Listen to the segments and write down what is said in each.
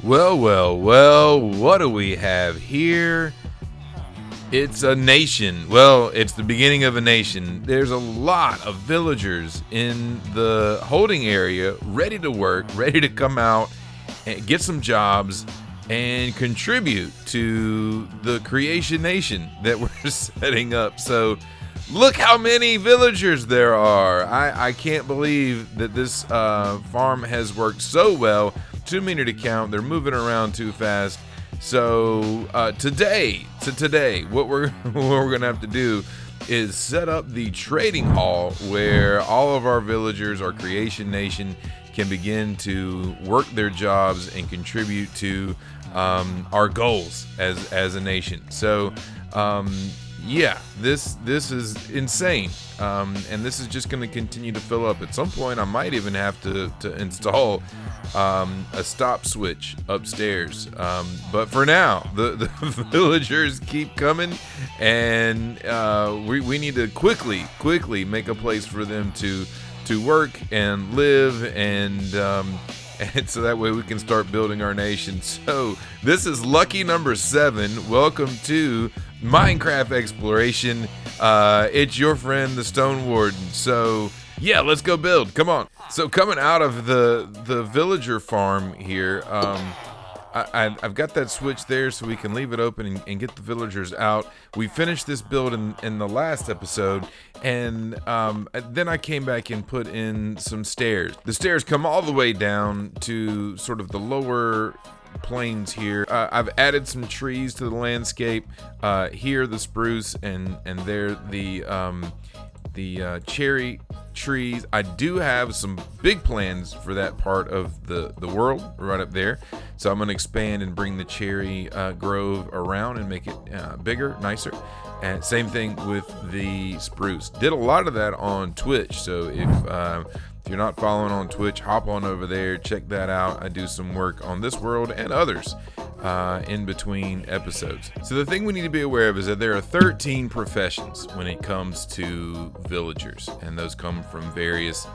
Well, what do we have here? It's a nation. Well, it's the beginning of a nation. There's a lot of villagers in the holding area ready to work, ready to come out and get some jobs and contribute to the creation nation that we're setting up. So look how many villagers there are. I can't believe that this farm has worked so well. Too many to count. They're moving around too fast. So today, what we're gonna have to do is set up the trading hall where all of our villagers, our creation nation, can begin to work their jobs and contribute to our goals as a nation. So yeah, this is insane, and this is just going to continue to fill up. At some point, I might even have to install a stop switch upstairs. But for now, the villagers keep coming, and we need to quickly make a place for them to work and live, and so that way we can start building our nation. So this is lucky number 7. Welcome to Minecraft Exploration. It's your friend, the Stone Warden. So yeah, let's go build. Come on. So coming out of the villager farm here, I've got that switch there so we can leave it open and get the villagers out. We finished this build in the last episode, and then I came back and put in some stairs. The stairs come all the way down to sort of the lower plains here. I've added some trees to the landscape. Here the spruce, and there the cherry trees. I do have some big plans for that part of the world right up there, so I'm going to expand and bring the cherry grove around and make it bigger, nicer. And same thing with the spruce. Did a lot of that on Twitch, so if you're not following on Twitch, hop on over there, check that out. I do some work on this world and others in between episodes. So the thing we need to be aware of is that there are 13 professions when it comes to villagers, and those come from various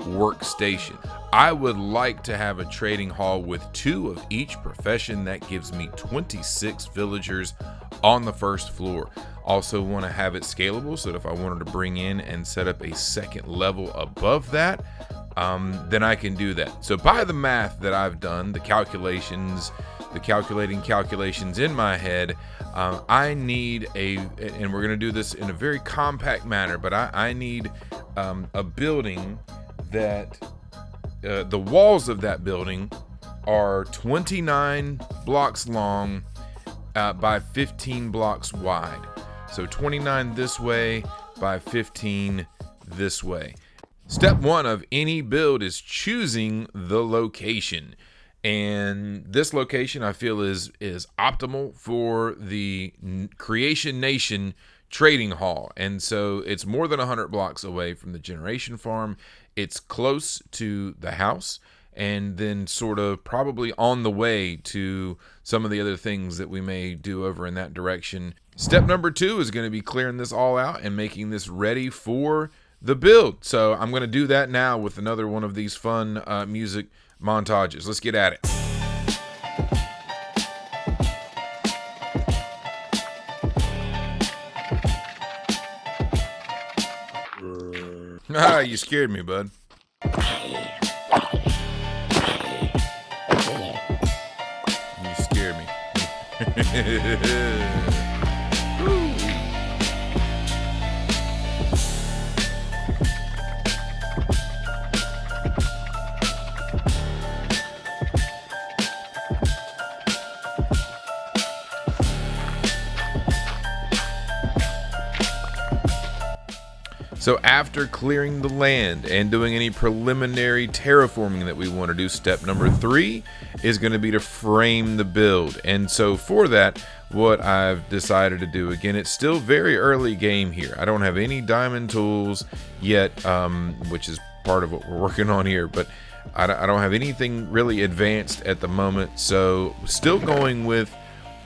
workstations. I would like to have a trading hall with 2 of each profession. That gives me 26 villagers on the first floor. Also want to have it scalable, so that if I wanted to bring in and set up a second level above that, then I can do that. So by the math that I've done, the calculating calculations in my head, I need and we're going to do this in a very compact manner, but I need a building that the walls of that building are 29 blocks long by 15 blocks wide. So 29 this way by 15 this way. Step 1 of any build is choosing the location. And this location I feel is optimal for the Creation Nation trading hall. And so it's more than 100 blocks away from the generation farm. It's close to the house, and then sort of probably on the way to some of the other things that we may do over in that direction. Step number 2 is going to be clearing this all out and making this ready for the build. So I'm going to do that now with another one of these fun music montages. Let's get at it. Ah, you scared me, bud. You scared me. So after clearing the land and doing any preliminary terraforming that we want to do, step number 3 is going to be to frame the build. And so for that, what I've decided to do, again, it's still very early game here. I don't have any diamond tools yet, which is part of what we're working on here, but I don't have anything really advanced at the moment. So still going with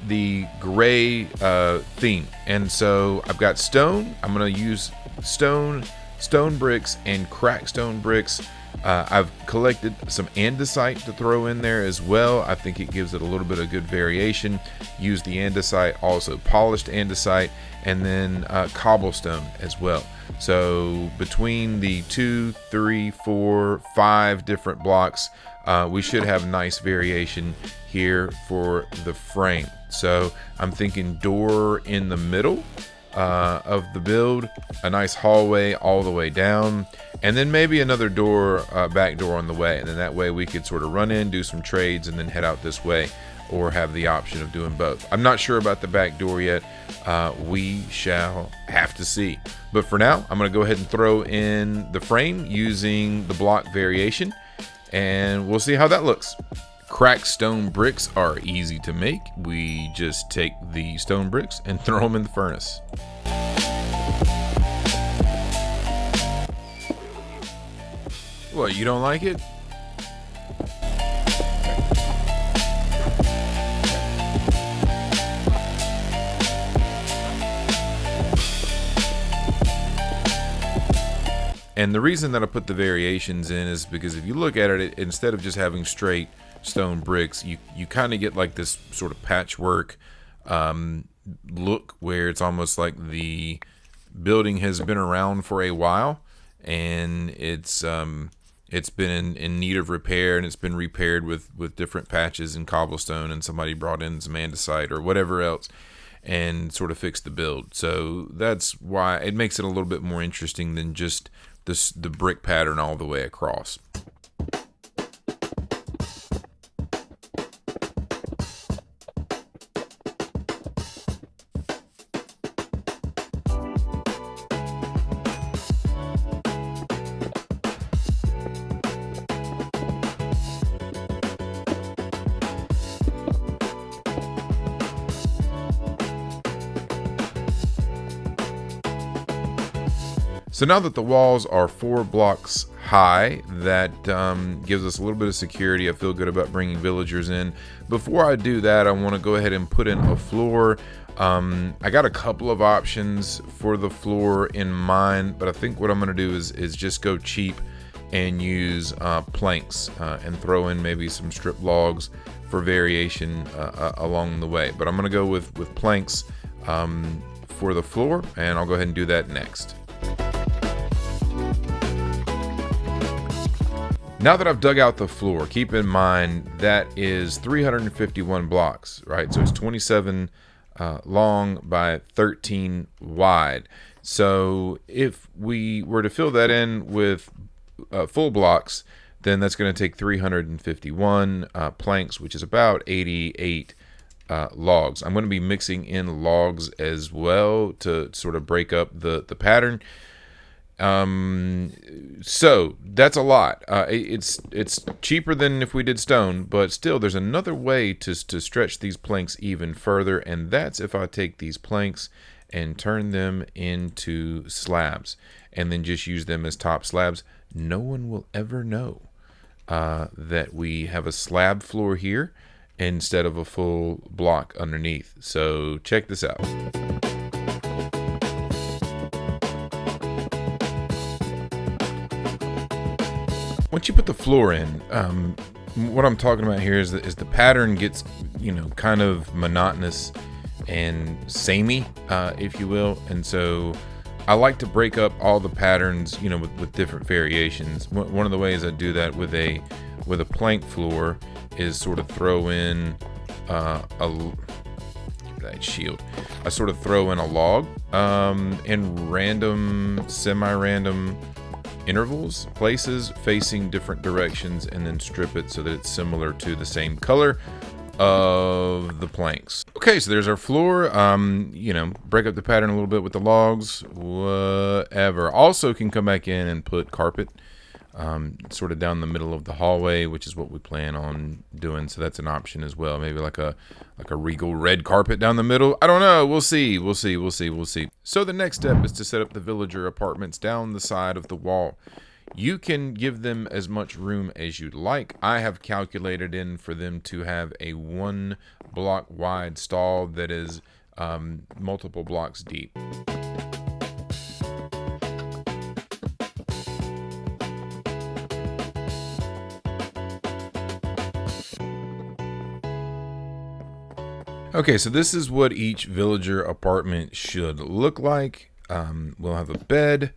the gray theme. And so I've got stone. I'm going to use stone bricks and cracked stone bricks I've collected some andesite to throw in there as well. I think it gives it a little bit of good variation. Use the andesite, also polished andesite, and then cobblestone as well. So between the 2, 3, 4, 5 different blocks, we should have nice variation here for the frame. So I'm thinking door in the middle of the build, a nice hallway all the way down, and then maybe another door, back door on the way, and then that way we could sort of run in, do some trades, and then head out this way, or have the option of doing both. I'm not sure about the back door yet. We shall have to see. But for now, I'm going to go ahead and throw in the frame using the block variation, and we'll see how that looks. Cracked stone bricks are easy to make. We just take the stone bricks and throw them in the furnace. What, you don't like it? And the reason that I put the variations in is because if you look at it, instead of just having straight stone bricks, you kind of get like this sort of patchwork look where it's almost like the building has been around for a while, and it's been in need of repair, and it's been repaired with different patches and cobblestone, and somebody brought in some andesite or whatever else and sort of fixed the build. So that's why it makes it a little bit more interesting than just the brick pattern all the way across. So now that the walls are 4 blocks high, that gives us a little bit of security. I feel good about bringing villagers in. Before I do that, I want to go ahead and put in a floor. I got a couple of options for the floor in mind, but I think what I'm going to do is just go cheap and use planks and throw in maybe some strip logs for variation along the way. But I'm going to go with planks for the floor, and I'll go ahead and do that next. Now that I've dug out the floor, keep in mind that is 351 blocks, right? So it's 27 long by 13 wide. So if we were to fill that in with full blocks, then that's going to take 351 planks, which is about 88 logs. I'm going to be mixing in logs as well to sort of break up the pattern. So that's a lot. It's cheaper than if we did stone, but still there's another way to stretch these planks even further, and that's if I take these planks and turn them into slabs and then just use them as top slabs. No one will ever know that we have a slab floor here instead of a full block underneath. So check this out. Once you put the floor in, what I'm talking about here is the pattern gets, kind of monotonous and samey, if you will. And so I like to break up all the patterns, with different variations. One of the ways I do that with a plank floor is sort of throw in that shield. I sort of throw in a log in random, semi-random intervals, places, facing different directions, and then strip it so that it's similar to the same color of the planks. Okay, so there's our floor. Break up the pattern a little bit with the logs, whatever. Also can come back in and put carpet sort of down the middle of the hallway, which is what we plan on doing. So that's an option as well. Maybe like a regal red carpet down the middle. I don't know. We'll see. So the next step is to set up the villager apartments down the side of the wall. You can give them as much room as you'd like. I have calculated in for them to have a 1 block wide stall that is multiple blocks deep. Okay, so this is what each villager apartment should look like. We'll have a bed.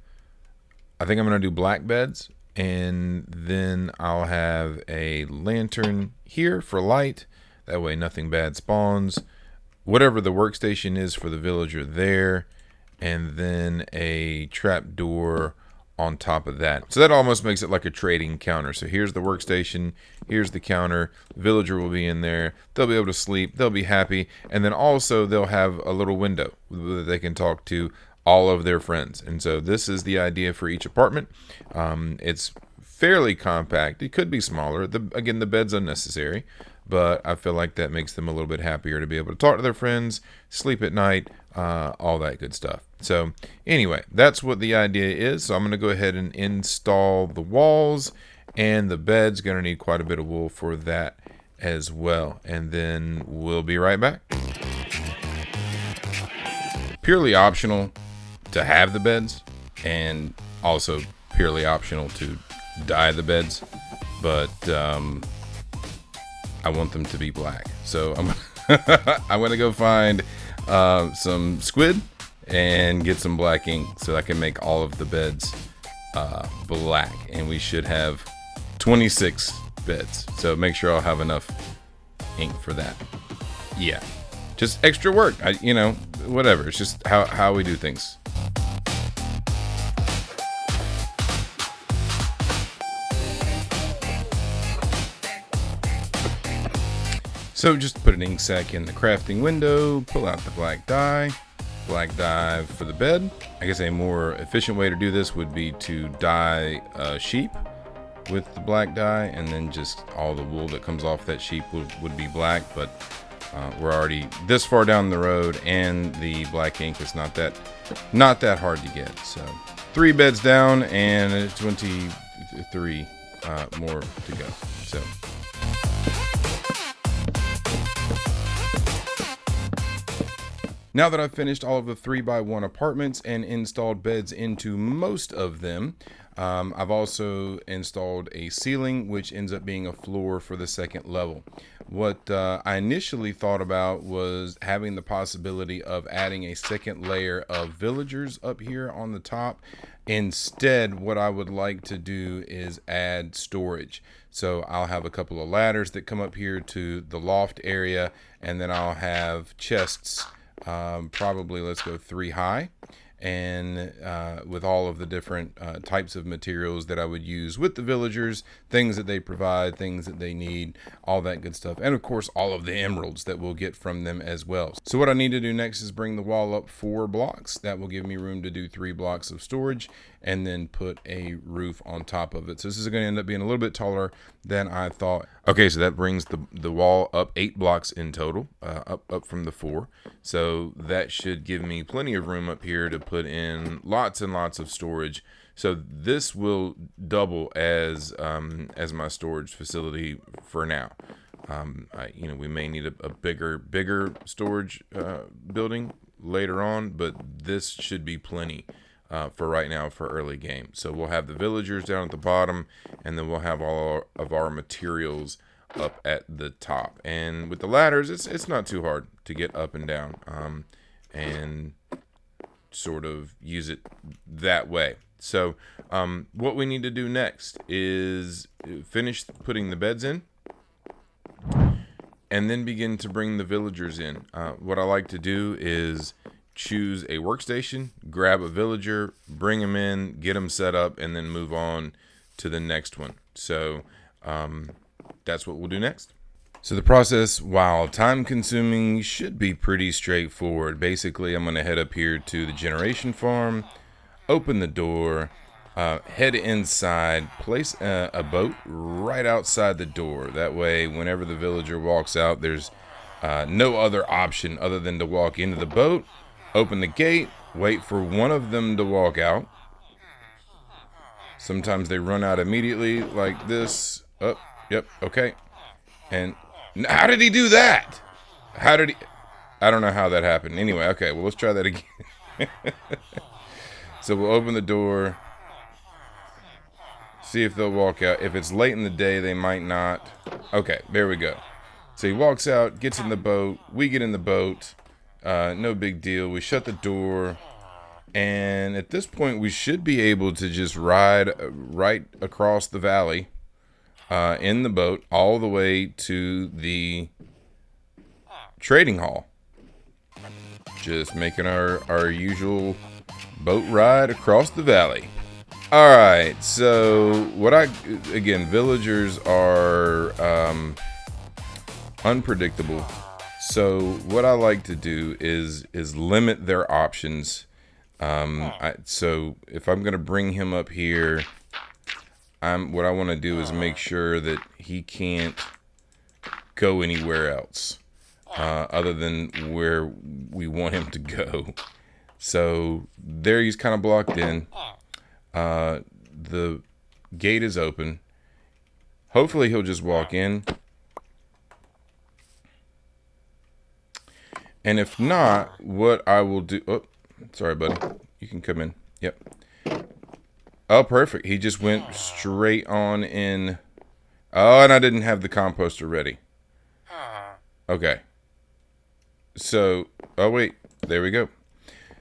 I think I'm going to do black beds. And then I'll have a lantern here for light. That way nothing bad spawns. Whatever the workstation is for the villager there. And then a trap door on top of that. So that almost makes it like a trading counter. So here's the workstation, here's the counter, villager will be in there, they'll be able to sleep, they'll be happy, and then also they'll have a little window that they can talk to all of their friends. And so this is the idea for each apartment. It's fairly compact. It could be smaller. Again, the bed's unnecessary, but I feel like that makes them a little bit happier to be able to talk to their friends, sleep at night, all that good stuff. So anyway, that's what the idea is. So I'm going to go ahead and install the walls, and the bed's going to need quite a bit of wool for that as well. And then we'll be right back. Purely optional to have the beds, and also purely optional to dye the beds, but I want them to be black. So I'm going to go find some squid and get some black ink so I can make all of the beds black, and we should have 26 beds. So make sure I'll have enough ink for that. Yeah, just extra work. Whatever. It's just how we do things. So just put an ink sac in the crafting window, pull out the black dye for the bed. I guess a more efficient way to do this would be to dye a sheep with the black dye, and then just all the wool that comes off that sheep would be black. But we're already this far down the road, and the black ink is not that hard to get. So 3 beds down and 23 more to go. So. Now that I've finished all of the 3x1 apartments and installed beds into most of them, I've also installed a ceiling, which ends up being a floor for the second level. What I initially thought about was having the possibility of adding a second layer of villagers up here on the top. Instead, what I would like to do is add storage. So I'll have a couple of ladders that come up here to the loft area, and then I'll have chests. Probably let's go 3 high, and with all of the different types of materials that I would use with the villagers, things that they provide, things that they need, all that good stuff, and of course all of the emeralds that we'll get from them as well. So what I need to do next is bring the wall up 4 blocks. That will give me room to do 3 blocks of storage, and then put a roof on top of it. So this is going to end up being a little bit taller than I thought. Okay, so that brings the wall up 8 blocks in total, up from the 4. So that should give me plenty of room up here to put in lots and lots of storage. So this will double as my storage facility for now. We may need a bigger storage building later on, but this should be plenty for right now for early game. So we'll have the villagers down at the bottom, and then we'll have all of our materials up at the top. And with the ladders, it's not too hard to get up and down, and sort of use it that way. So what we need to do next is finish putting the beds in, and then begin to bring the villagers in. What I like to do is choose a workstation, grab a villager, bring them in, get them set up, and then move on to the next one. So that's what we'll do next. So the process, while time consuming, should be pretty straightforward. Basically, I'm going to head up here to the generation farm, open the door, head inside, place a boat right outside the door. That way, whenever the villager walks out, there's no other option other than to walk into the boat, open the gate, wait for one of them to walk out. Sometimes they run out immediately like this. Oh, yep, okay. And how did he do that? I don't know how that happened. Anyway, okay, well, let's try that again. So we'll open the door, see if they'll walk out. If it's late in the day, they might not. Okay, there we go. So he walks out, gets in the boat. We get in the boat. No big deal. We shut the door. And at this point, we should be able to just ride right across the valley in the boat all the way to the trading hall. Just making our usual boat ride across the valley. All right, so again, villagers are unpredictable. So what I like to do is limit their options. So if I'm gonna bring him up here, what I want to do is make sure that he can't go anywhere else other than where we want him to go. So there he's kind of blocked in. The gate is open. Hopefully he'll just walk in. And if not, what I will do... Oh, sorry, buddy. You can come in. Yep. Oh, perfect. He just went straight on in. Oh, and I didn't have the composter ready. Okay. So, oh, wait. There we go.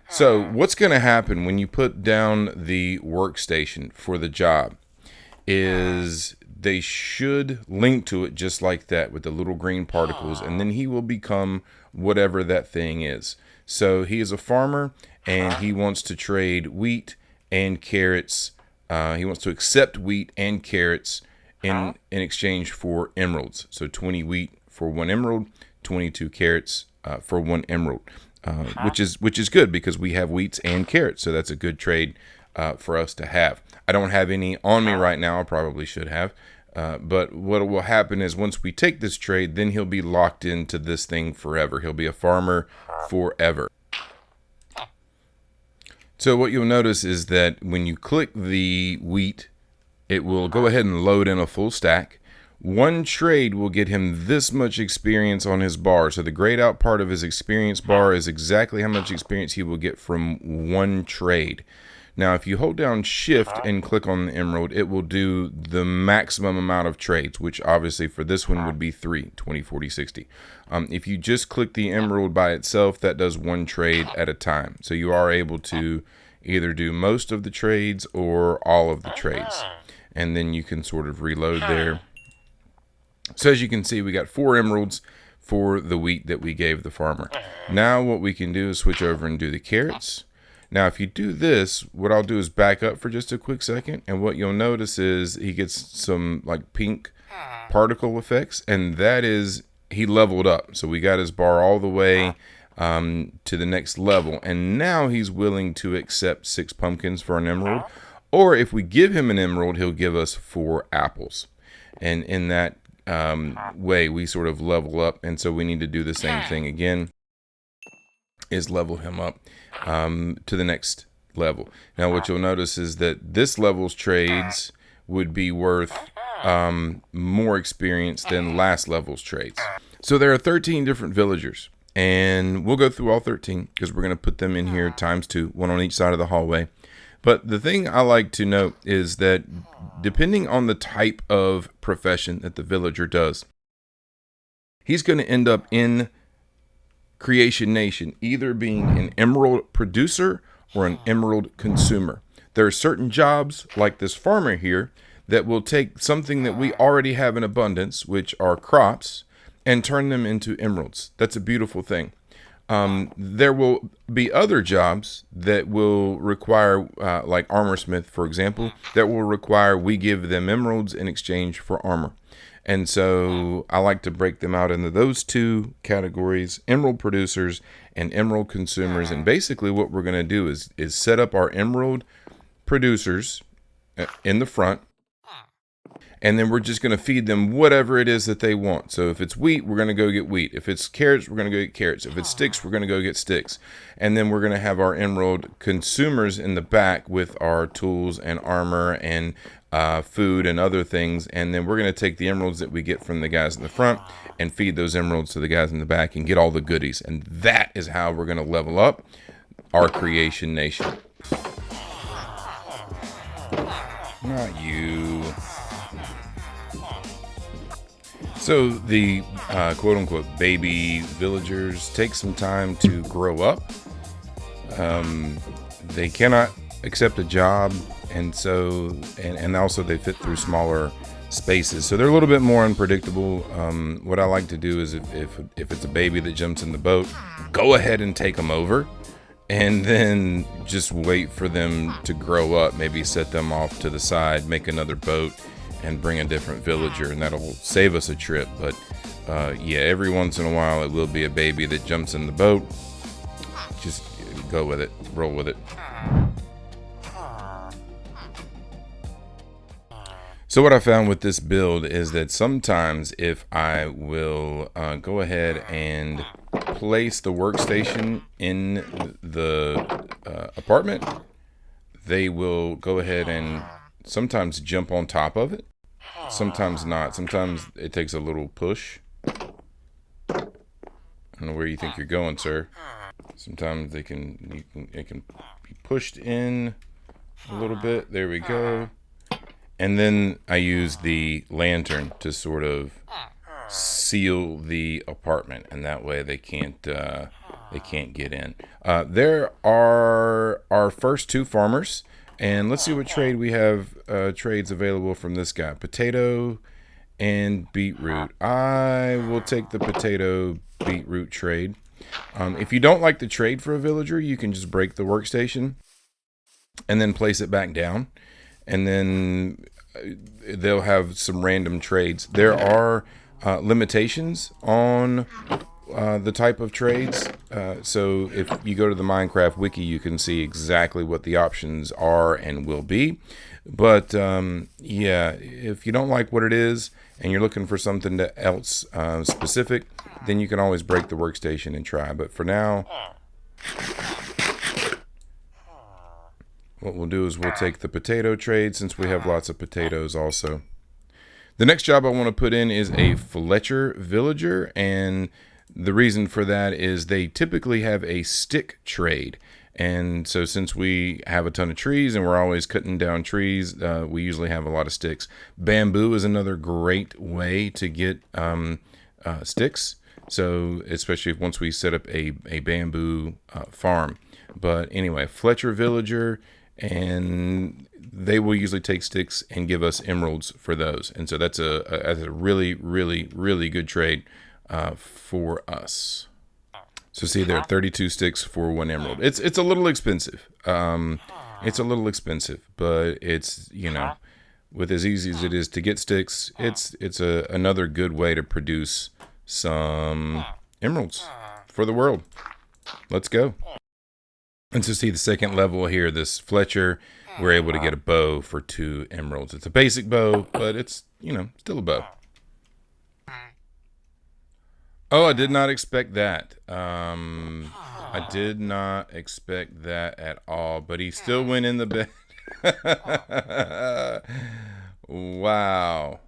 So what's going to happen when you put down the workstation for the job is they should link to it just like that with the little green particles, and then he will become whatever that thing is. So he is a farmer, and he wants to trade wheat and carrots. He wants to accept wheat and carrots in exchange for emeralds. So 20 wheat for 1 emerald, 22 carrots for 1 emerald. Which is good because we have wheats and carrots, so that's a good trade for us to have. I don't have any on me right now. I probably should have, but what will happen is once we take this trade, then he'll be locked into this thing forever. He'll be a farmer forever. So what you'll notice is that when you click the wheat, it will go ahead and load in a full stack. 1 trade will get him this much experience on his bar. So the grayed out part of his experience bar is exactly how much experience he will get from 1 trade. Now, if you hold down shift and click on the emerald, it will do the maximum amount of trades, which obviously for this one would be 3, 20, 40, 60. If you just click the emerald by itself, that does 1 trade at a time. So you are able to either do most of the trades or all of the trades. And then you can sort of reload there. So as you can see, we got 4 emeralds for the wheat that we gave the farmer. Now what we can do is switch over and do the carrots. Now if you do this, what I'll do is back up for just a quick second, and what you'll notice is he gets some like pink particle effects, and that is he leveled up. So we got his bar all the way to the next level, and now he's willing to accept 6 pumpkins for an emerald, or if we give him an emerald, he'll give us 4 apples. And in that way we sort of level up, and so we need to do the same thing again, is level him up to the next level. Now what you'll notice is that this level's trades would be worth more experience than last level's trades. So there are 13 different villagers, and we'll go through all 13 because we're going to put them in here ×2, 1 on each side of the hallway. But the thing I like to note is that depending on the type of profession that the villager does, he's going to end up in Creation Nation, either being an emerald producer or an emerald consumer. There are certain jobs, like this farmer here, that will take something that we already have in abundance, which are crops, and turn them into emeralds. That's a beautiful thing. There will be other jobs that will require, like armorsmith, for example, that will require we give them emeralds in exchange for armor. And so I like to break them out into those 2 categories, emerald producers and emerald consumers. And basically what we're going to do is set up our emerald producers in the front, and then we're just going to feed them whatever it is that they want. So if it's wheat, we're going to go get wheat. If it's carrots, we're going to go get carrots. If it's sticks, we're going to go get sticks. And then we're going to have our emerald consumers in the back with our tools and armor and food and other things. And then we're going to take the emeralds that we get from the guys in the front and feed those emeralds to the guys in the back and get all the goodies. And that is how we're going to level up our Creation Nation. Not you. So the quote-unquote baby villagers take some time to grow up. They cannot accept a job, and so and also they fit through smaller spaces, so they're a little bit more unpredictable. What I like to do is if it's a baby that jumps in the boat, go ahead and take them over, and then just wait for them to grow up. Maybe set them off to the side, make another boat, and bring a different villager, and that'll save us a trip. But yeah, every once in a while it will be a baby that jumps in the boat. Just go with it, roll with it. So what I found with this build is that sometimes if I will go ahead and place the workstation in the apartment, they will go ahead and sometimes jump on top of it. Sometimes not. Sometimes it takes a little push. I don't know where you think you're going, sir. Sometimes it can be pushed in a little bit. There we go. And then I use the lantern to sort of seal the apartment, and that way they can't get in. There are our first two farmers, and let's see what trade we have. Trades available from this guy: potato and beetroot. I will take the potato beetroot trade. If you don't like the trade for a villager, you can just break the workstation and then place it back down, and then they'll have some random trades. There are limitations on the type of trades. So if you go to the Minecraft wiki, you can see exactly what the options are and will be. But yeah, if you don't like what it is and you're looking for something else specific, then you can always break the workstation and try. But for now, what we'll do is we'll take the potato trade, since we have lots of potatoes also. The next job I want to put in is a Fletcher Villager, and the reason for that is they typically have a stick trade. And so since we have a ton of trees and we're always cutting down trees, we usually have a lot of sticks. Bamboo is another great way to get sticks. So especially once we set up a bamboo farm. But anyway, Fletcher Villager, and they will usually take sticks and give us emeralds for those. And so that's a really, really, really good trade for us. So see there, 32 sticks for 1 emerald. It's a little expensive. It's a little expensive, but it's, you know, with as easy as it is to get sticks, it's another good way to produce some emeralds for the world. Let's go. And so see the second level here, this Fletcher, we're able to get a bow for 2 emeralds. It's a basic bow, but it's, you know, still a bow. Oh, I did not expect that. I did not expect that at all, but he still went in the bed. Wow.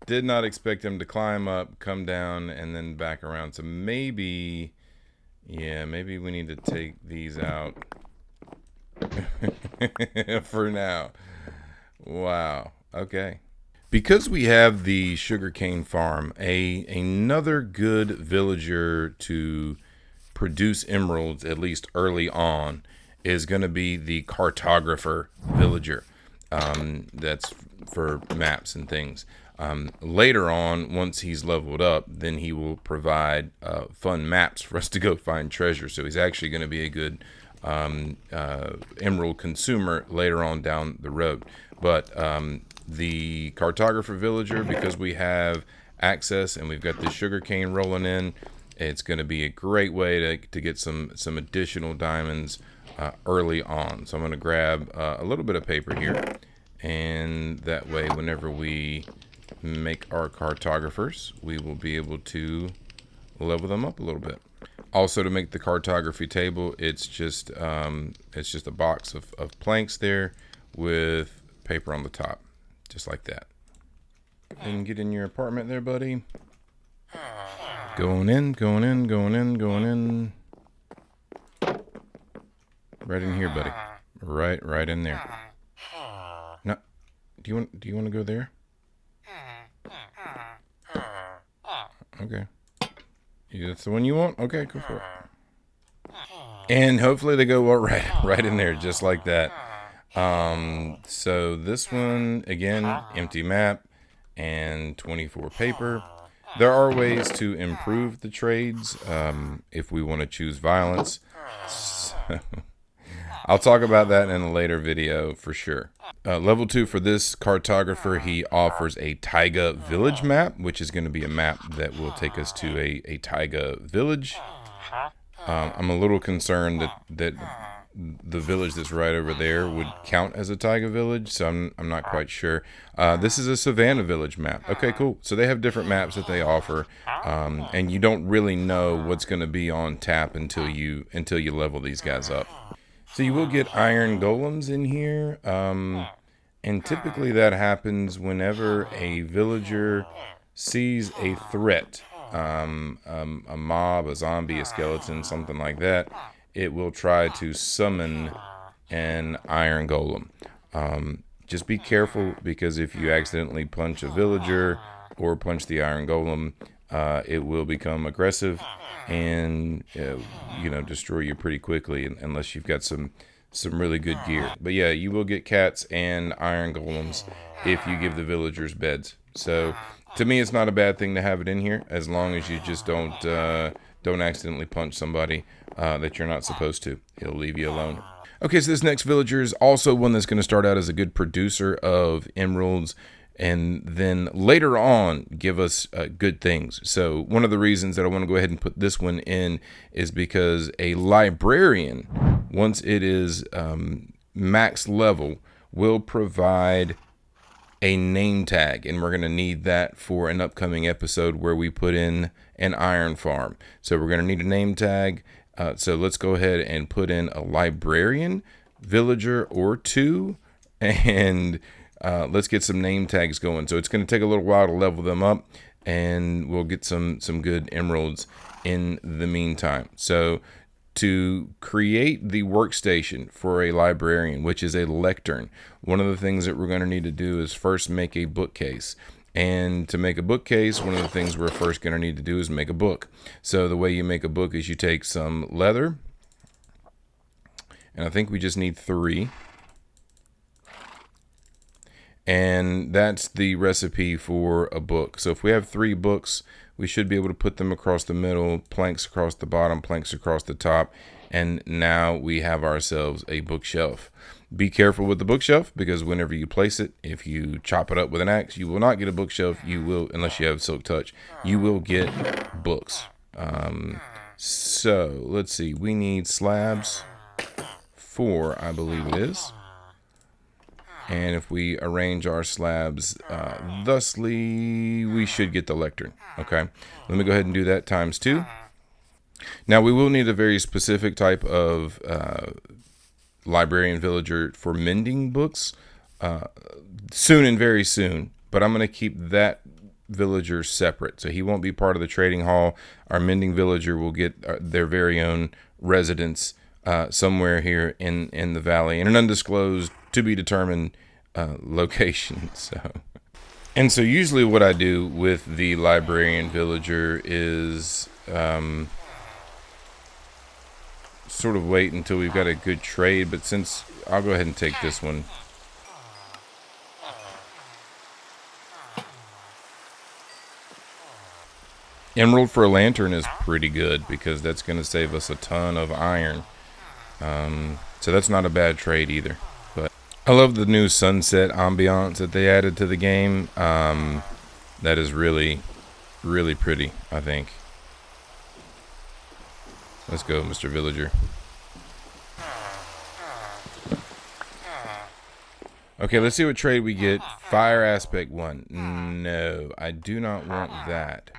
Did not expect him to climb up, come down, and then back around. So maybe, yeah, maybe we need to take these out for now. Wow. Okay. Because we have the sugarcane farm, another good villager to produce emeralds, at least early on, is going to be the Cartographer Villager. That's for maps and things. Later on, once he's leveled up, then he will provide fun maps for us to go find treasure. So he's actually going to be a good emerald consumer later on down the road. But the Cartographer Villager, because we have access and we've got the sugarcane rolling in, it's going to be a great way to get some additional diamonds early on. So I'm going to grab a little bit of paper here, and that way whenever we make our cartographers, we will be able to level them up a little bit. Also, to make the cartography table, it's just a box of planks there with paper on the top, just like that. And get in your apartment there, buddy. Going in, going in, going in, going in. Right in here, buddy. Right in there. No, do you want to go there? Okay. That's the one you want? Okay, go for it. And hopefully they go right in there, just like that. So this one, again, empty map and 24 paper. There are ways to improve the trades if we want to choose violence. So, I'll talk about that in a later video for sure. Level 2 for this cartographer, he offers a taiga village map, which is going to be a map that will take us to a taiga village. I'm a little concerned that the village that's right over there would count as a taiga village, so I'm not quite sure. This is a savanna village map. Okay, cool. So they have different maps that they offer, and you don't really know what's going to be on tap until you level these guys up. So you will get iron golems in here, and typically that happens whenever a villager sees a threat, a mob, a zombie, a skeleton, something like that. It will try to summon an iron golem. Just be careful, because if you accidentally punch a villager or punch the iron golem, it will become aggressive and destroy you pretty quickly, unless you've got some really good gear. But yeah, you will get cats and iron golems if you give the villagers beds. So to me, it's not a bad thing to have it in here, as long as you just don't accidentally punch somebody that you're not supposed to. It'll leave you alone. Okay, so this next villager is also one that's going to start out as a good producer of emeralds, and then later on give us good things. So one of the reasons that I want to go ahead and put this one in is because a librarian, once it is max level, will provide a name tag, and we're going to need that for an upcoming episode where we put in an iron farm. So we're going to need a name tag. So let's go ahead and put in a librarian villager or two, and let's get some name tags going. So it's going to take a little while to level them up, and we'll get some good emeralds in the meantime. So to create the workstation for a librarian, which is a lectern, one of the things that we're going to need to do is first make a bookcase. And to make a bookcase, one of the things we're first going to need to do is make a book. So the way you make a book is you take some leather, and I think we just need 3. And that's the recipe for a book. So if we have 3 books, we should be able to put them across the middle, planks across the bottom, planks across the top, and now we have ourselves a bookshelf. Be careful with the bookshelf, because whenever you place it, if you chop it up with an axe, you will not get a bookshelf. You will, unless you have Silk Touch, you will get books. So let's see, we need slabs 4, I believe it is. And if we arrange our slabs thusly, we should get the lectern. Okay, let me go ahead and do that times 2. Now we will need a very specific type of librarian villager for mending books soon and very soon, but I'm going to keep that villager separate, so he won't be part of the trading hall. Our mending villager will get their very own residence somewhere here in the valley, in an undisclosed, to be determined location. So usually what I do with the librarian villager is sort of wait until we've got a good trade, but since I'll go ahead and take this one. Emerald for a lantern is pretty good, because that's going to save us a ton of iron. So that's not a bad trade either. But I love the new sunset ambiance that they added to the game. That is really, really pretty, I think. Let's go, Mr. Villager. Okay, let's see what trade we get. Fire aspect 1. No, I do not want that.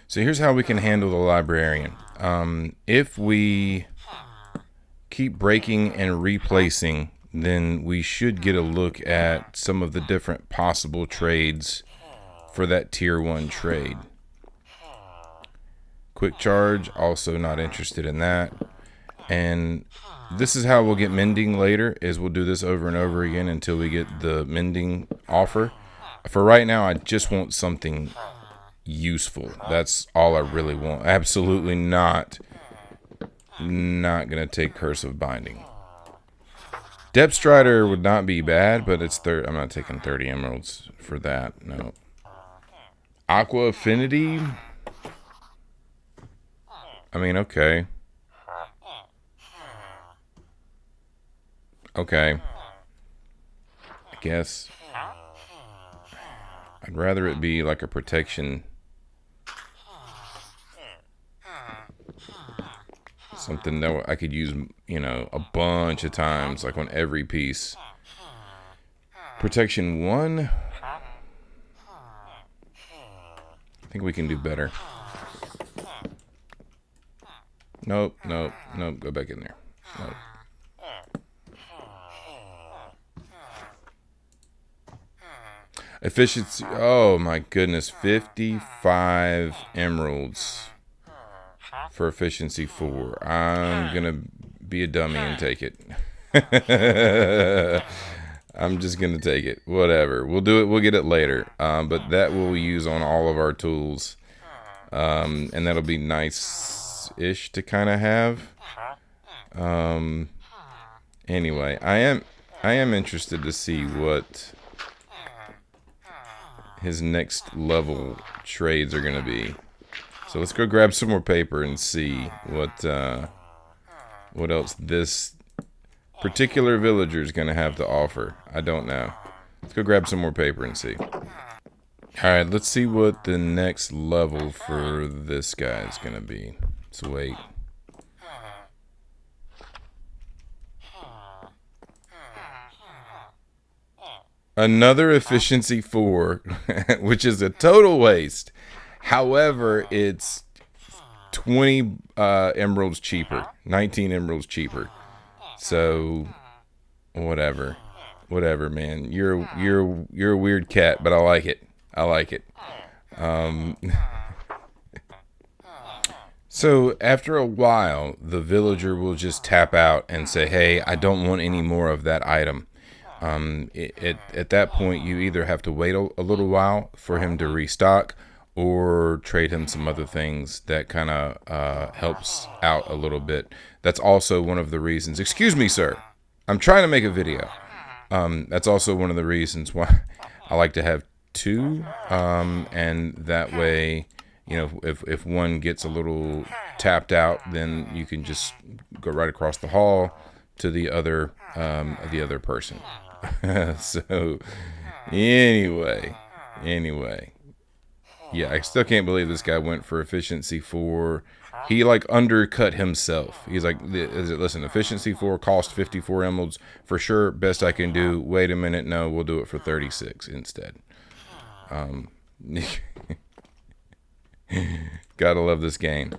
So here's how we can handle the librarian. If we keep breaking and replacing, then we should get a look at some of the different possible trades for that tier 1 trade. Quick charge, also not interested in that. And this is how we'll get mending later, is we'll do this over and over again until we get the mending offer. For right now, I just want something useful. That's all I really want. Absolutely not gonna take Curse of Binding. Depth Strider would not be bad, but it's I'm not taking 30 emeralds for that. No. Aqua Affinity. I mean, okay. Okay. I guess. I'd rather it be like a protection. Something that I could use, you know, a bunch of times, like on every piece. Protection 1. I think we can do better. Nope, nope, nope. Go back in there. Nope. Efficiency. Oh my goodness. 55 emeralds for efficiency 4. I'm gonna be a dummy and take it. I'm just gonna take it. Whatever. We'll do it. We'll get it later. But that we'll use on all of our tools. And that'll be nice-ish to kind of have. Anyway, I am interested to see what his next level trades are gonna be. So let's go grab some more paper and see what else this particular villager is gonna have to offer. I don't know. Let's go grab some more paper and see. Alright, let's see what the next level for this guy is gonna be. Let's wait. Another efficiency 4, which is a total waste. However, it's 20 emeralds cheaper, 19 emeralds cheaper. So, whatever, man. You're a weird cat, but I like it. I like it. So after a while, the villager will just tap out and say, "Hey, I don't want any more of that item." At that point, you either have to wait a little while for him to restock, or trade him some other things that kind of helps out a little bit. That's also one of the reasons. Excuse me, sir. I'm trying to make a video. That's also one of the reasons why I like to have 2, and that way, you know, if one gets a little tapped out, then you can just go right across the hall to the other person. So anyway, yeah, I still can't believe this guy went for efficiency 4. He like undercut himself. He's like, listen, efficiency 4 cost 54 emeralds for sure. Best I can do. Wait a minute, no, we'll do it for 36 instead. Gotta love this game.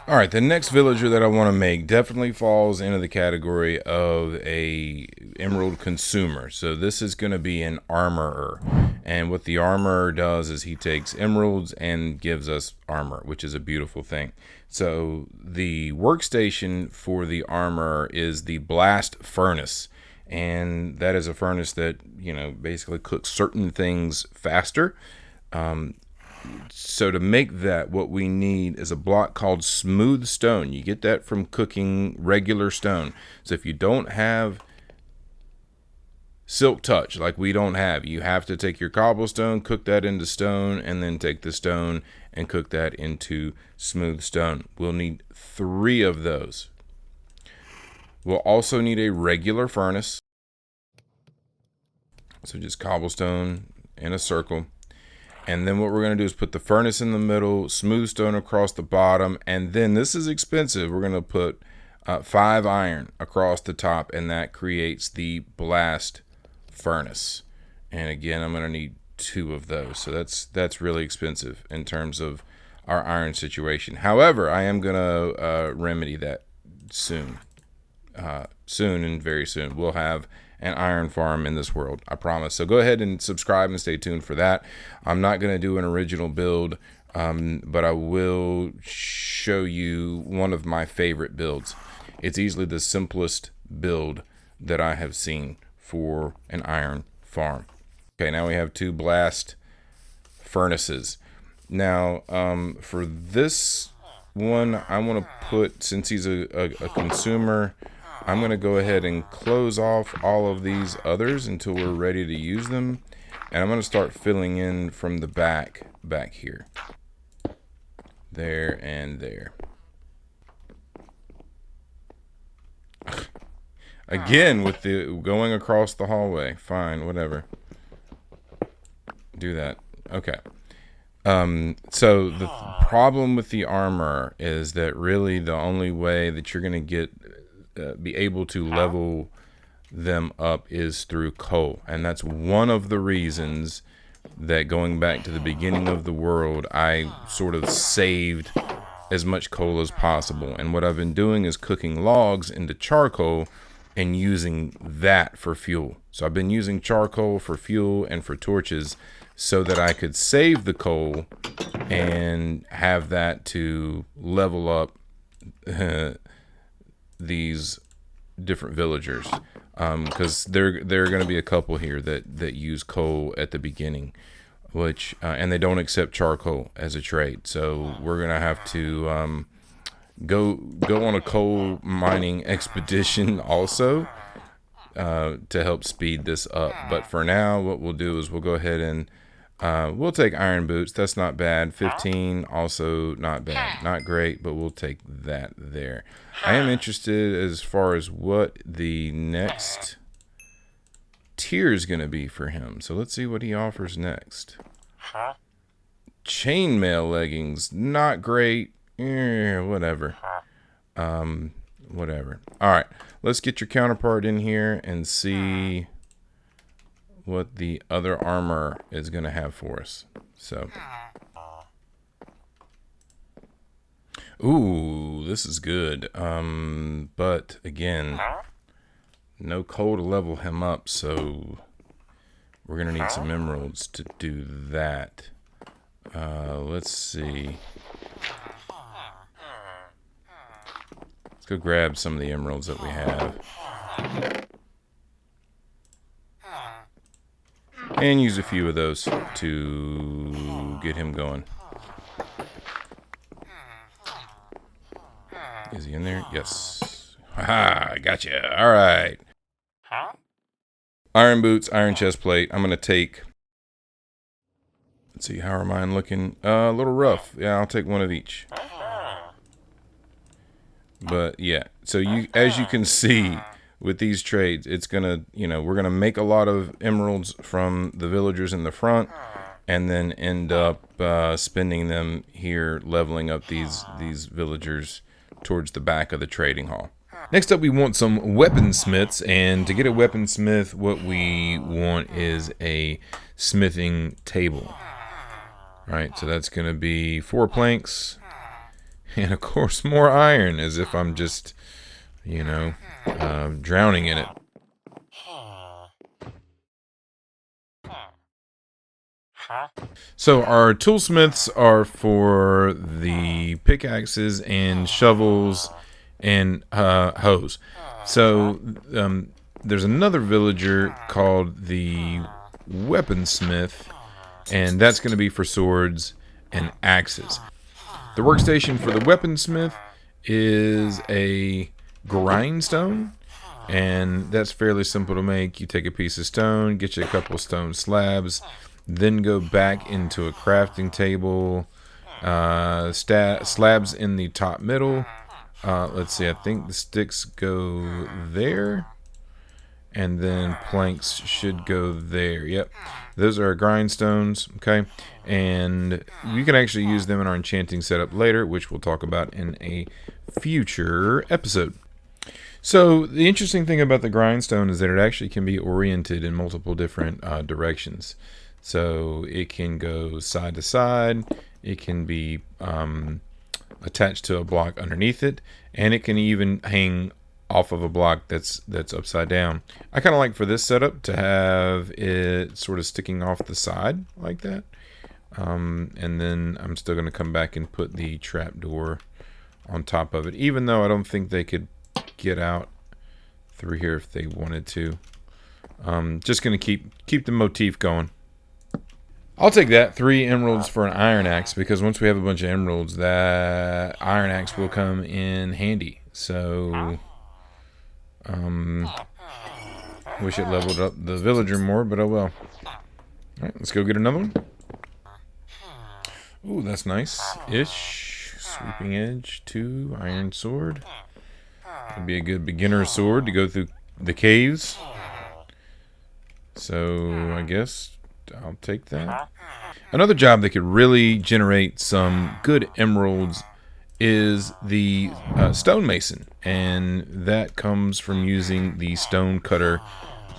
Alright, the next villager that I want to make definitely falls into the category of a emerald consumer. So this is going to be an armorer. And what the armorer does is he takes emeralds and gives us armor, which is a beautiful thing. So the workstation for the armorer is the blast furnace. And that is a furnace that, you know, basically cooks certain things faster. So to make that, what we need is a block called smooth stone. You get that from cooking regular stone. So if you don't have silk touch, like we don't have, you have to take your cobblestone, cook that into stone, and then take the stone and cook that into smooth stone. We'll need 3 of those. We'll also need a regular furnace. So just cobblestone in a circle. And then what we're going to do is put the furnace in the middle, smooth stone across the bottom, and then this is expensive. We're going to put 5 iron across the top, and that creates the blast furnace. And again, I'm going to need 2 of those. So that's really expensive in terms of our iron situation. However, I am going to remedy that soon. Soon and very soon. We'll have an iron farm in this world, I promise. So go ahead and subscribe and stay tuned for that. I'm not going to do an original build, but I will show you one of my favorite builds. It's easily the simplest build that I have seen for an iron farm. Okay, now we have 2 blast furnaces. Now, for this one, I want to put, since he's a consumer, I'm going to go ahead and close off all of these others until we're ready to use them. And I'm going to start filling in from the back here. There and there. Again, with the going across the hallway. Fine, whatever. Do that. Okay. So the problem with the armor is that really the only way that you're going to be able to level them up is through coal. And that's one of the reasons that, going back to the beginning of the world, I sort of saved as much coal as possible. And what I've been doing is cooking logs into charcoal and using that for fuel. So I've been using charcoal for fuel and for torches so that I could save the coal and have that to level up these different villagers. Because there are going to be a couple here that use coal at the beginning, which and they don't accept charcoal as a trade. So we're going to have to go on a coal mining expedition also to help speed this up. But for now, what we'll do is we'll go ahead and we'll take iron boots. That's not bad. 15, also not bad. Not great, but we'll take that there. I am interested as far as what the next tier is going to be for him. So let's see what he offers next. Chainmail leggings, not great. Whatever. Whatever. All right, let's get your counterpart in here and see what the other armor is going to have for us. So, ooh, this is good. But again, no coal to level him up, so we're going to need some emeralds to do that. Let's see. Let's go grab some of the emeralds that we have. And use a few of those to get him going. Is he in there? Yes. Haha, gotcha. All right. Iron boots, iron chest plate. I'm going to take... Let's see, how are mine looking? A little rough. Yeah, I'll take one of each. But yeah, so as you can see with these trades, it's gonna, we're gonna make a lot of emeralds from the villagers in the front, and then end up spending them here leveling up these villagers towards the back of the trading hall. Next up, we want some weaponsmiths, and to get a weaponsmith, what we want is a smithing table. Right, so that's gonna be 4 planks. And of course, more iron, as if I'm just, drowning in it. So our toolsmiths are for the pickaxes and shovels and hoes. So there's another villager called the Weaponsmith, and that's going to be for swords and axes. The workstation for the weaponsmith is a grindstone, and that's fairly simple to make. You take a piece of stone, get you a couple of stone slabs, then go back into a crafting table, slabs in the top middle. Let's see, I think the sticks go there, and then planks should go there. Yep, those are grindstones. Okay, and you can actually use them in our enchanting setup later, which we'll talk about in a future episode. So the interesting thing about the grindstone is that it actually can be oriented in multiple different directions. So it can go side to side, it can be attached to a block underneath it, and it can even hang off of a block that's upside down. I kind of like for this setup to have it sort of sticking off the side like that. And then I'm still going to come back and put the trapdoor on top of it, even though I don't think they could get out through here if they wanted to. Just going to keep the motif going. I'll take that. 3 emeralds for an iron axe, because once we have a bunch of emeralds, that iron axe will come in handy. So, wish it leveled up the villager more, but oh well. Alright, let's go get another one. Ooh, that's nice-ish. Sweeping edge, 2, iron sword. Would be a good beginner sword to go through the caves. So, I guess I'll take that. Another job that could really generate some good emeralds is the stonemason, and that comes from using the Stonecutter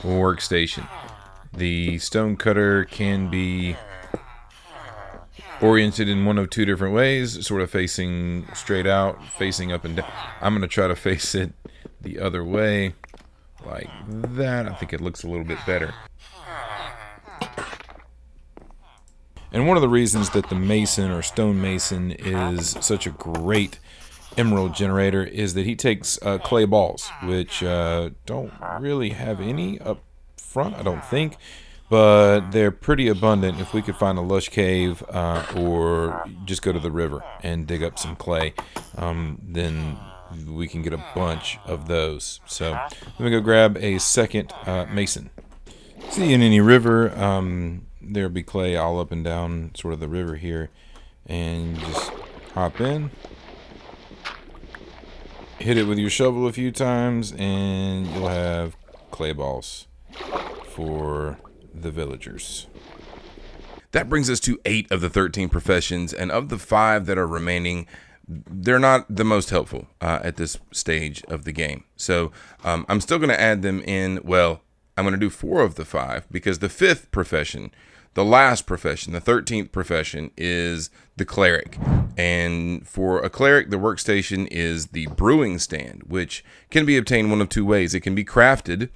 workstation. The Stonecutter can be oriented in one of 2 different ways, sort of facing straight out, facing up and down. I'm going to try to face it the other way, like that. I think it looks a little bit better. And one of the reasons that the mason or stonemason is such a great emerald generator is that he takes clay balls, which don't really have any up front, I don't think, but they're pretty abundant. If we could find a lush cave or just go to the river and dig up some clay, then we can get a bunch of those. So let me go grab a second mason. See, in any river, there'll be clay all up and down sort of the river here, and you just hop in, hit it with your shovel a few times, and you'll have clay balls for the villagers. That brings us to 8 of the 13 professions, and of the 5 that are remaining, they're not the most helpful at this stage of the game. So I'm still going to add them in. Well, I'm going to do 4 of the 5, because the 5th profession, the last profession, the 13th profession, is the cleric. And for a cleric, the workstation is the Brewing Stand, which can be obtained one of 2 ways. It can be crafted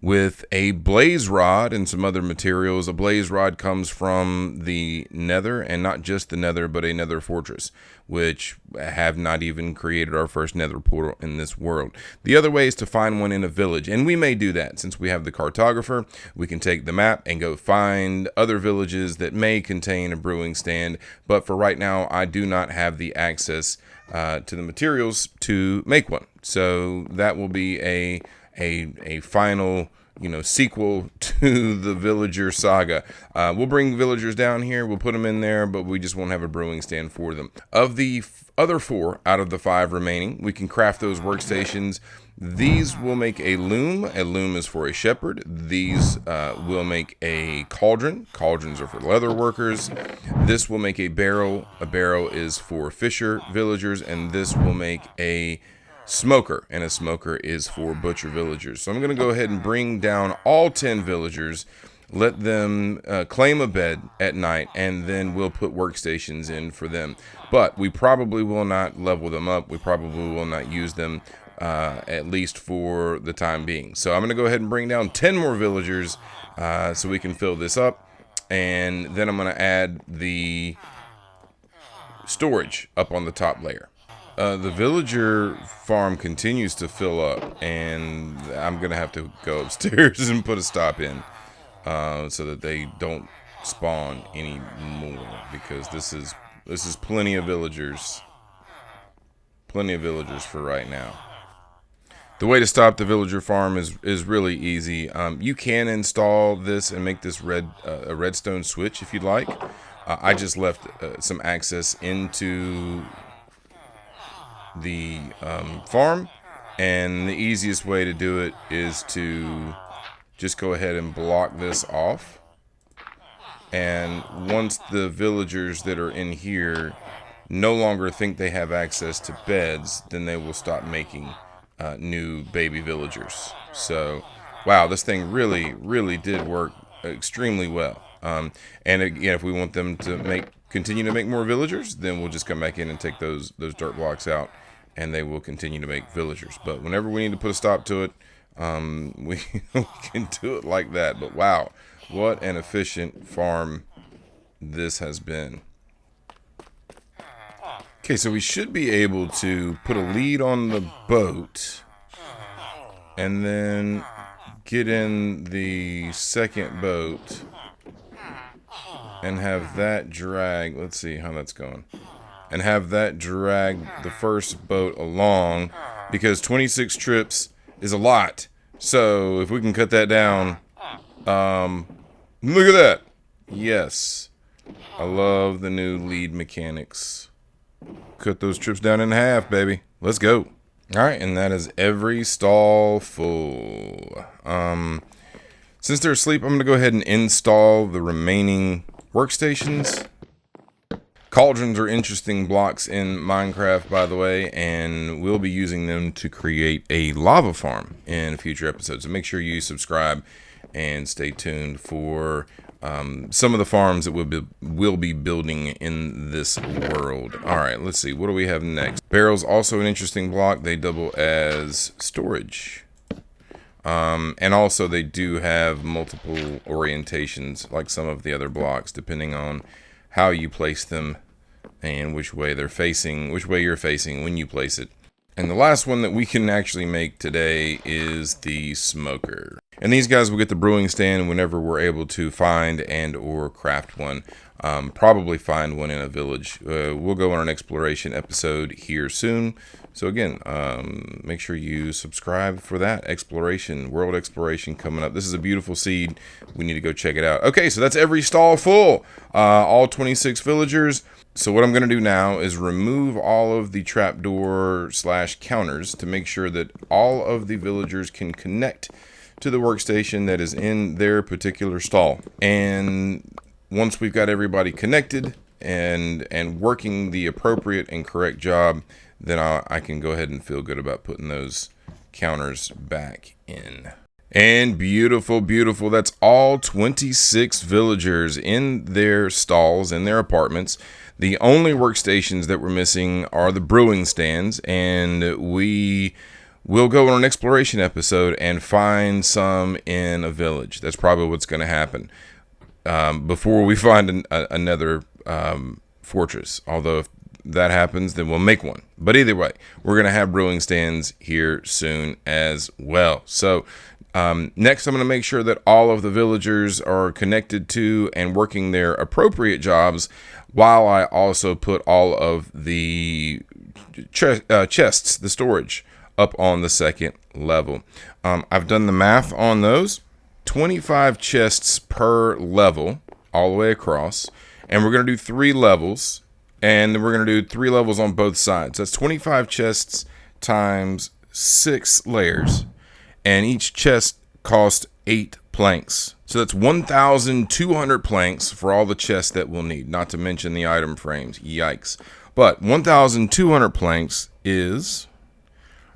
with a blaze rod and some other materials. A blaze rod comes from the nether, and not just the nether, but a nether fortress, which have not even created our first nether portal in this world. The other way is to find one in a village, and we may do that. Since we have the cartographer, we can take the map and go find other villages that may contain a brewing stand, but for right now, I do not have the access to the materials to make one. So that will be a final, sequel to the villager saga. We'll bring villagers down here, we'll put them in there, but we just won't have a brewing stand for them. Of the other 4 out of the 5 remaining, we can craft those workstations. These will make a loom. A loom is for a shepherd. These will make a cauldron. Cauldrons are for leather workers. This will make a barrel. A barrel is for fisher villagers, and this will make a smoker, and a smoker is for butcher villagers. So I'm going to go ahead and bring down all 10 villagers, let them claim a bed at night, and then we'll put workstations in for them. But we probably will not level them up. We probably will not use them, at least for the time being. So I'm going to go ahead and bring down 10 more villagers so we can fill this up, and then I'm going to add the storage up on the top layer. The villager farm continues to fill up, and I'm going to have to go upstairs and put a stop in so that they don't spawn anymore, because this is plenty of villagers. Plenty of villagers for right now. The way to stop the villager farm is really easy. You can install this and make this a redstone switch if you'd like. I just left some access into the farm, and the easiest way to do it is to just go ahead and block this off, and once the villagers that are in here no longer think they have access to beds, then they will stop making new baby villagers. So wow, this thing really did work extremely well. And again, if we want them to continue to make more villagers, then we'll just come back in and take those dirt blocks out, and they will continue to make villagers. But whenever we need to put a stop to it, we can do it like that. But wow, what an efficient farm this has been. Okay, so we should be able to put a lead on the boat and then get in the second boat and have that drag. Let's see how that's going. And have that drag the first boat along, because 26 trips is a lot. So if we can cut that down, look at that. Yes, I love the new lead mechanics. Cut those trips down in half, baby. Let's go. All right, and that is every stall full. Since they're asleep, I'm gonna go ahead and install the remaining workstations. Cauldrons are interesting blocks in Minecraft, by the way, and we'll be using them to create a lava farm in future episodes. So make sure you subscribe and stay tuned for some of the farms that we'll be building in this world. All right, let's see. What do we have next? Barrels, also an interesting block. They double as storage. And also they do have multiple orientations, like some of the other blocks, depending on how you place them and which way they're facing, which way you're facing when you place it. And the last one that we can actually make today is the smoker. And these guys will get the brewing stand whenever we're able to find and or craft one. Probably find one in a village. We'll go on an exploration episode here soon. So again, make sure you subscribe for that exploration, world exploration coming up. This is a beautiful seed. We need to go check it out. Okay, so that's every stall full. All 26 villagers. So what I'm going to do now is remove all of the trapdoor / counters to make sure that all of the villagers can connect to the workstation that is in their particular stall. And once we've got everybody connected and working the appropriate and correct job, then I can go ahead and feel good about putting those counters back in. And beautiful, beautiful. That's all 26 villagers in their stalls, in their apartments. The only workstations that we're missing are the brewing stands, and we will go on an exploration episode and find some in a village. That's probably what's going to happen before we find another fortress. Although if that happens, then we'll make one. But either way, we're going to have brewing stands here soon as well. So next, I'm going to make sure that all of the villagers are connected to and working their appropriate jobs, while I also put all of the chests, the storage, up on the second level. I've done the math on those. 25 chests per level all the way across, and we're going to do 3 levels, and then we're going to do 3 levels on both sides. That's 25 chests times 6 layers, and each chest costs 8 planks. So that's 1,200 planks for all the chests that we'll need, not to mention the item frames. Yikes. But 1,200 planks is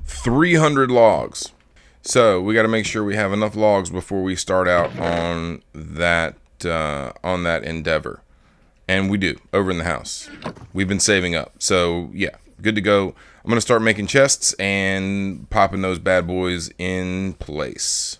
300 logs. So we got to make sure we have enough logs before we start out on that endeavor. And we do, over in the house. We've been saving up. So yeah, good to go. I'm going to start making chests and popping those bad boys in place.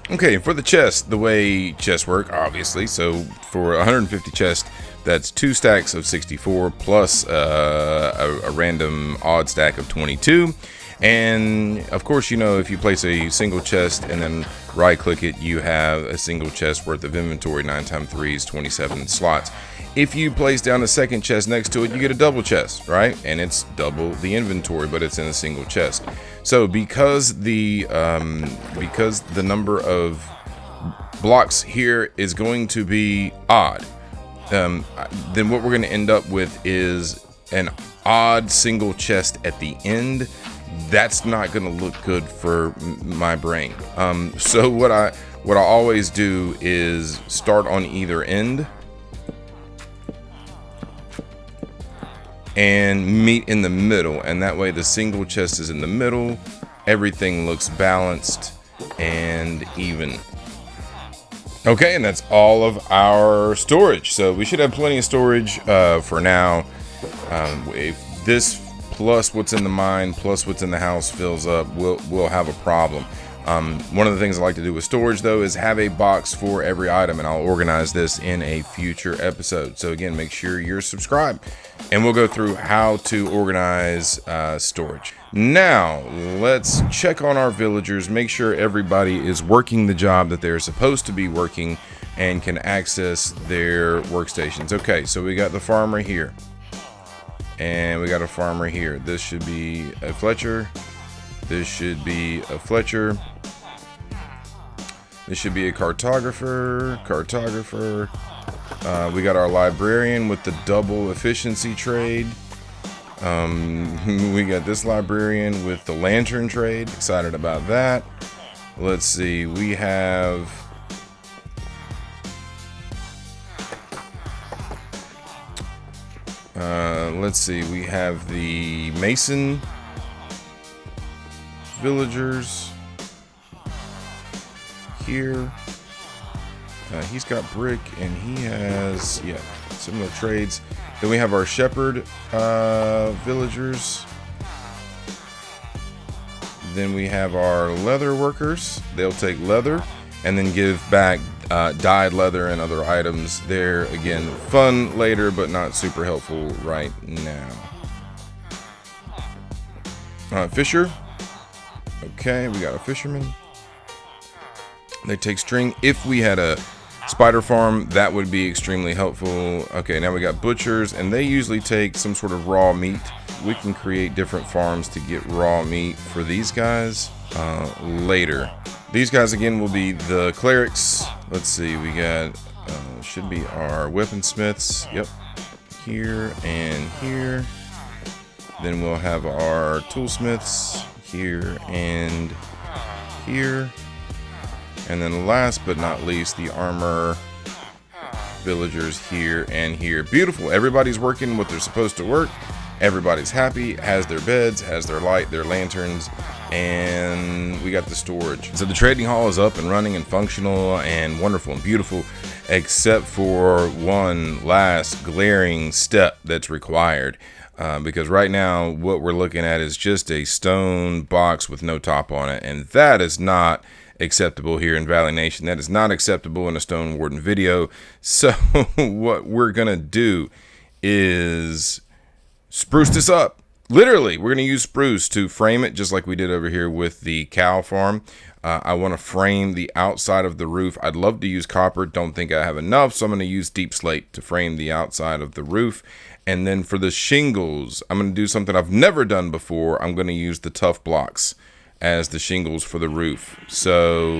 Okay, for the chest, the way chests work, obviously. So for 150 chests, that's 2 stacks of 64 plus a random odd stack of 22. And of course, you know, if you place a single chest and then right click it, you have a single chest worth of inventory. 9 times 3 is 27 slots. If you place down a second chest next to it, you get a double chest, right? And it's double the inventory, but it's in a single chest. So because the number of blocks here is going to be odd, then what we're going to end up with is an odd single chest at the end. That's not going to look good for my brain. So what I always do is start on either end and meet in the middle, and that way the single chest is in the middle. Everything looks balanced and even. Okay, and that's all of our storage. So we should have plenty of storage for now. If this plus what's in the mine plus what's in the house fills up, we'll have a problem. One of the things I like to do with storage, though, is have a box for every item, and I'll organize this in a future episode. So again, make sure you're subscribed, and we'll go through how to organize storage. Now, let's check on our villagers, make sure everybody is working the job that they're supposed to be working, and can access their workstations. Okay, so we got the farmer here. And we got a farmer here. This should be a Fletcher. This should be a Fletcher. This should be a cartographer. We got our librarian with the double efficiency trade. We got this librarian with the lantern trade. Excited about that. Let's see. We have... let's see. We have the mason villagers here. He's got brick and he has, yeah, similar trades. Then we have our shepherd villagers. Then we have our leather workers. They'll take leather and then give back dyed leather and other items. They're, again, fun later, but not super helpful right now. Fisher. Okay, we got a fisherman. They take string. If we had a spider farm, that would be extremely helpful. Okay, now we got butchers, and they usually take some sort of raw meat. We can create different farms to get raw meat for these guys later. These guys, again, will be the clerics. Let's see, we got, should be our weaponsmiths. Yep, here and here. Then we'll have our toolsmiths here and here. And then last but not least, the armor villagers here and here. Beautiful. Everybody's working what they're supposed to work. Everybody's happy, has their beds, has their light, their lanterns, and we got the storage. So the trading hall is up and running and functional and wonderful and beautiful, except for one last glaring step that's required. Because right now what we're looking at is just a stone box with no top on it, and that is not acceptable here in Valley Nation. That is not acceptable in a Stone Warden video. So what we're gonna do is spruce this up. Literally, we're gonna use spruce to frame it, just like we did over here with the cow farm. I want to frame the outside of the roof. I'd love to use copper, don't think I have enough, so I'm gonna use deep slate to frame the outside of the roof. And then for the shingles, I'm gonna do something I've never done before. I'm gonna use the tough blocks as the shingles for the roof. So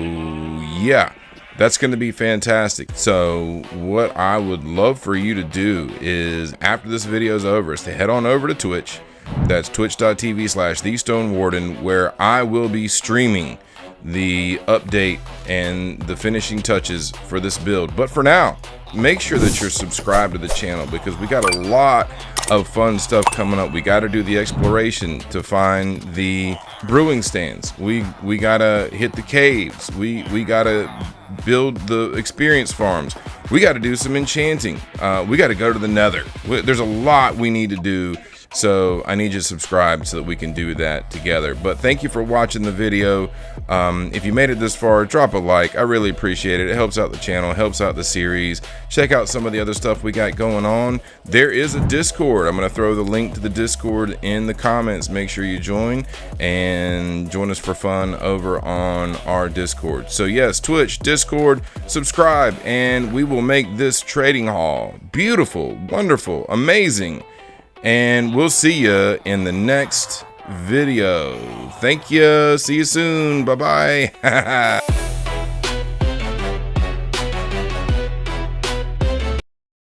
yeah, that's going to be fantastic. So what I would love for you to do is, after this video is over, is to head on over to Twitch. That's twitch.tv/thestonewarden, where I will be streaming the update and the finishing touches for this build. But for now, make sure that you're subscribed to the channel, because we got a lot of fun stuff coming up. We got to do the exploration to find the brewing stands. We gotta hit the caves. We gotta build the experience farms. We got to do some enchanting. We got to go to the Nether. There's a lot we need to do. So I need you to subscribe so that we can do that together. But thank you for watching the video. If you made it this far, drop a like. I really appreciate it. It helps out the channel, helps out the series. Check out some of the other stuff we got going on. There is a Discord. I'm going to throw the link to the Discord in the comments. Make sure you join and join us for fun over on our Discord. So yes, Twitch, Discord, subscribe, and we will make this trading hall beautiful, wonderful, amazing. And we'll see you in the next video. Thank you. See you soon. Bye-bye.